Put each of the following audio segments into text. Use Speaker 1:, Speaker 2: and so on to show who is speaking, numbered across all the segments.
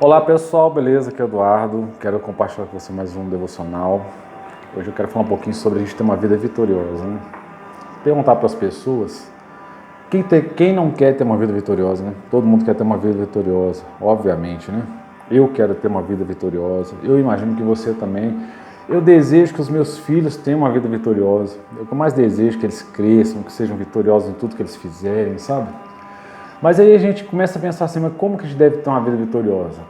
Speaker 1: Olá pessoal, beleza? Aqui é o Eduardo, quero compartilhar com você mais um devocional. Hoje eu quero falar um pouquinho sobre a gente ter uma vida vitoriosa, né? Perguntar para as pessoas, quem não quer ter uma vida vitoriosa, né? Todo mundo quer ter uma vida vitoriosa, obviamente, né? Eu quero ter uma vida vitoriosa, eu imagino que você também. Eu desejo que os meus filhos tenham uma vida vitoriosa, eu que mais desejo que eles cresçam, que sejam vitoriosos em tudo que eles fizerem, sabe? Mas aí a gente começa a pensar assim, mas como que a gente deve ter uma vida vitoriosa?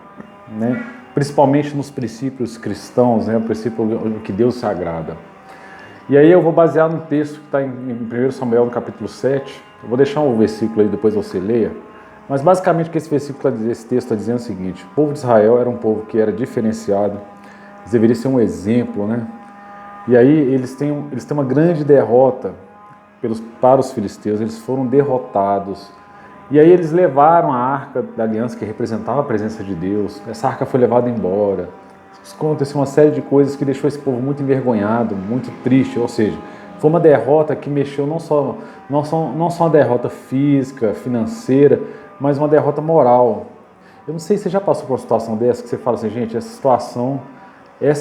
Speaker 1: Né? Principalmente nos princípios cristãos, né? O princípio que Deus se agrada. E aí eu vou basear no texto que está em 1 Samuel, no capítulo 7. Eu vou deixar um versículo aí, depois você leia. Mas basicamente o que esse texto está dizendo é o seguinte: o povo de Israel era um povo que era diferenciado, eles deveriam ser um exemplo, né? E aí eles têm uma grande derrota para os filisteus, eles foram derrotados. E aí eles levaram a arca da aliança, que representava a presença de Deus. Essa arca foi levada embora. Aconteceu uma série de coisas que deixou esse povo muito envergonhado, muito triste. Ou seja, foi uma derrota que mexeu não só uma derrota física, financeira, mas uma derrota moral. Eu não sei se você já passou por uma situação dessa, que você fala assim, gente, essa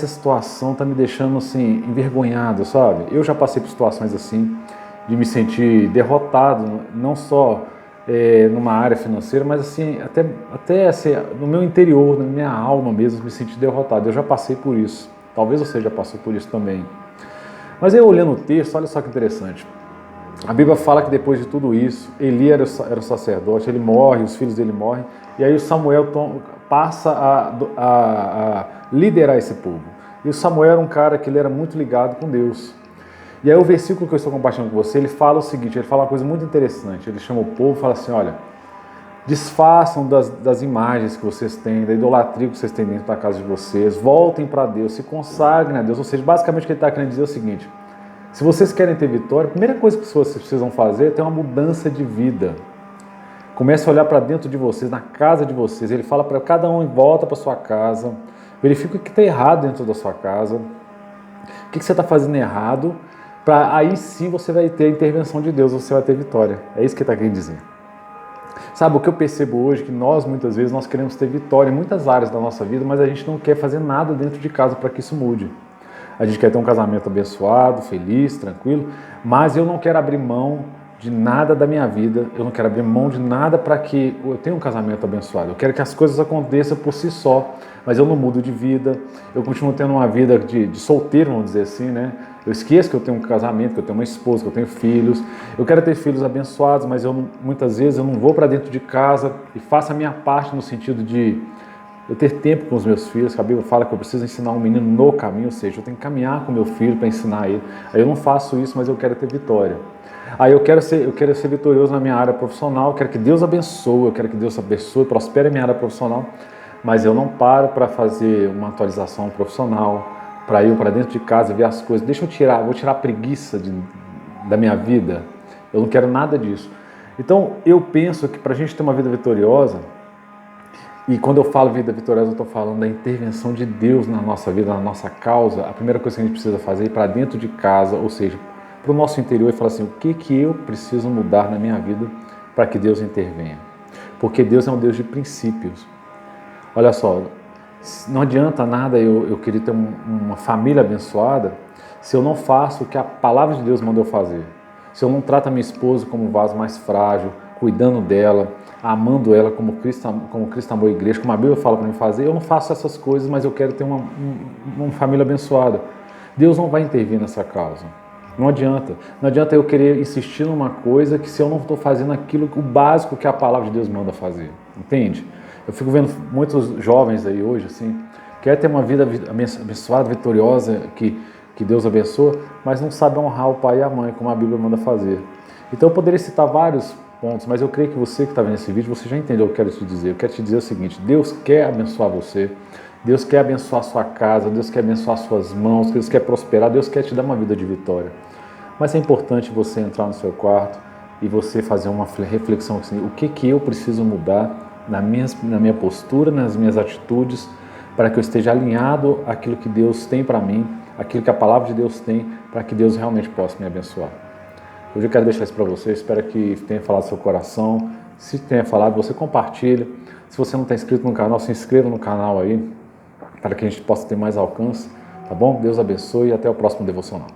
Speaker 1: situação está me deixando assim, envergonhado, sabe? Eu já passei por situações assim, de me sentir derrotado, não só numa área financeira, mas assim, até assim, no meu interior, na minha alma mesmo, me sentir derrotado. Eu já passei por isso. Talvez você já passou por isso também. Mas aí olhando o texto, olha só que interessante. A Bíblia fala que depois de tudo isso, Eli era o sacerdote, ele morre, os filhos dele morrem, e aí o Samuel passa a liderar esse povo. E o Samuel era um cara que ele era muito ligado com Deus. E aí o versículo que eu estou compartilhando com você, ele fala o seguinte, ele fala uma coisa muito interessante. Ele chama o povo e fala assim, olha, desfaçam das imagens que vocês têm, da idolatria que vocês têm dentro da casa de vocês, voltem para Deus, se consagrem a Deus. Ou seja, basicamente o que ele está querendo dizer é o seguinte: se vocês querem ter vitória, a primeira coisa que vocês precisam fazer é ter uma mudança de vida. Comece a olhar para dentro de vocês, na casa de vocês. Ele fala para cada um, volta para sua casa, verifica o que está errado dentro da sua casa, o que você está fazendo errado, para aí sim você vai ter a intervenção de Deus, você vai ter vitória. É isso que ele está querendo dizer. Sabe, o que eu percebo hoje é que muitas vezes, nós queremos ter vitória em muitas áreas da nossa vida, mas a gente não quer fazer nada dentro de casa para que isso mude. A gente quer ter um casamento abençoado, feliz, tranquilo, mas eu não quero abrir mão de nada da minha vida, eu não quero abrir mão de nada para que eu tenha um casamento abençoado. Eu quero que as coisas aconteçam por si só, mas eu não mudo de vida, eu continuo tendo uma vida de solteiro, vamos dizer assim, né? Eu esqueço que eu tenho um casamento, que eu tenho uma esposa, que eu tenho filhos. Eu quero ter filhos abençoados, mas muitas vezes eu não vou para dentro de casa e faço a minha parte no sentido de eu ter tempo com os meus filhos, que a Bíblia fala que eu preciso ensinar um menino no caminho, ou seja, eu tenho que caminhar com meu filho para ensinar ele. Aí eu não faço isso, mas eu quero ter vitória. Aí eu quero ser vitorioso na minha área profissional, eu quero que Deus abençoe, eu quero que Deus abençoe, prospere a minha área profissional, mas eu não paro para fazer uma atualização profissional, para ir para dentro de casa ver as coisas. Vou tirar a preguiça da minha vida. Eu não quero nada disso. Então eu penso que para a gente ter uma vida vitoriosa, e quando eu falo vida vitoriosa, eu estou falando da intervenção de Deus na nossa vida, na nossa causa. A primeira coisa que a gente precisa fazer é ir para dentro de casa, ou seja, para o nosso interior, e falar assim, o que eu preciso mudar na minha vida para que Deus intervenha? Porque Deus é um Deus de princípios. Olha só, não adianta nada eu querer ter uma família abençoada se eu não faço o que a palavra de Deus mandou fazer. Se eu não trato a minha esposa como um vaso mais frágil, cuidando dela, amando ela como Cristo amou a igreja, como a Bíblia fala para mim fazer, eu não faço essas coisas, mas eu quero ter uma família abençoada. Deus não vai intervir nessa causa. Não adianta. Não adianta eu querer insistir numa coisa que se eu não estou fazendo aquilo, o básico que a palavra de Deus manda fazer. Entende? Eu fico vendo muitos jovens aí hoje, assim, quer ter uma vida abençoada, vitoriosa, que Deus abençoa, mas não sabe honrar o pai e a mãe, como a Bíblia manda fazer. Então eu poderia citar vários pontos, mas eu creio que você que está vendo esse vídeo, você já entendeu o que eu quero te dizer. Eu quero te dizer o seguinte: Deus quer abençoar você, Deus quer abençoar a sua casa, Deus quer abençoar suas mãos, Deus quer prosperar, Deus quer te dar uma vida de vitória. Mas é importante você entrar no seu quarto e você fazer uma reflexão assim, o que eu preciso mudar na minha postura, nas minhas atitudes, para que eu esteja alinhado àquilo que Deus tem para mim, aquilo que a palavra de Deus tem, para que Deus realmente possa me abençoar. Hoje eu quero deixar isso para você, espero que tenha falado do seu coração, Se tenha falado, você compartilha. Se você não está inscrito no canal, se inscreva no canal aí, para que a gente possa ter mais alcance, tá bom? Deus abençoe e até o próximo devocional.